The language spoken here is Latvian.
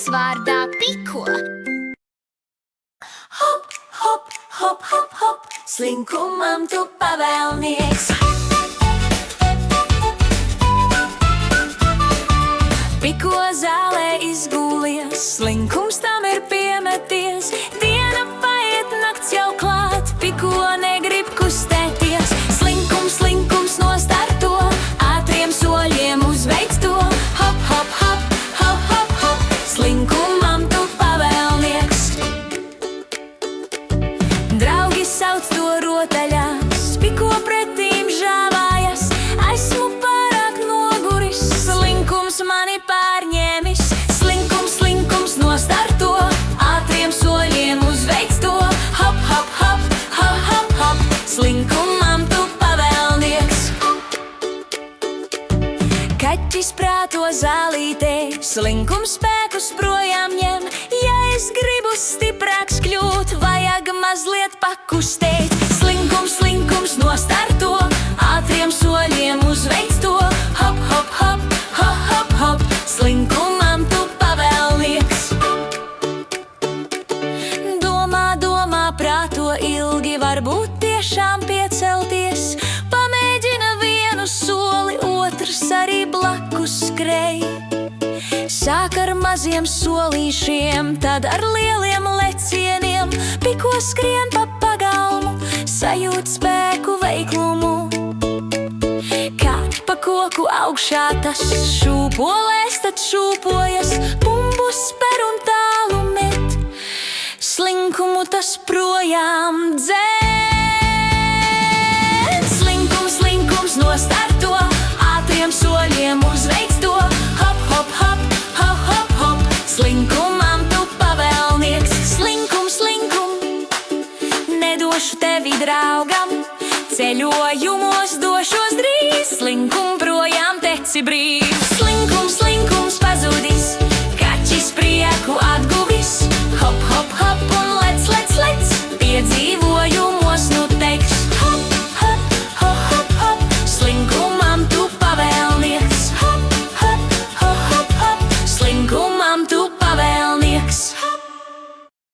dzīvnieks vārdā Piko. Hop, hop, hop, hop, hop, slinkumam tu pavēlnieks. Piko zālē izgūlies, slinkums tam ir piemeties. Diena paiet, nakts jau klāt, Piko negrib kustēties. Slinkums, slinkums nostarto, ātriem soļiem uzveic to. Hop, hop, hop, hop, hop, hop, slinkumam tu pavēlnieks. Draugi sauc to rotaļās, Piko pretīm žāvājas. Esmu pārāk noguris, slinkums mani pārņēmis. Slinkums, slinkums nostarto, ātriem soļiem uzveic to. Hop, hop, hop, hop, hop, hop, slinkumam tu pavēlnieks. Kaķis prāto zālītē, slinkums spēkus projām ņem. Ja es gribu stiprāks kļūt, vajag mazliet pakustēt. Slinkums, slinkums nostarto, ātriem soļiem uzveic to. Hop, hop, hop, hop, hop, hop, slinkumam tu pavēlnieks. Domā, domā, prāto ilgi, varbūt tiešām piecelties. Pamēģina vienu soli, otrs arī blakus skrej. Sāk ar maziem solīšiem, tad ar lieliem lecieniem. Piko skrien pa pagalmu, sajūt spēku veiklumu. Kāp pa koku augšā tas šūpolēs, tad šūpojas. Bumbus spēr un tālu met, slinkumu tas projām dzen. Slinkums, slinkums nostarto, ātriem soļiem uzveic to. Hop, hop, hop, hop, hop, hop, slinkumam tu pavēlnieks. Slinkum, slinkum, nedošu tevi draugam, ceļojumos došos drīz. Slinkum projām teci brīvs, slinkums, slinkums pazudis.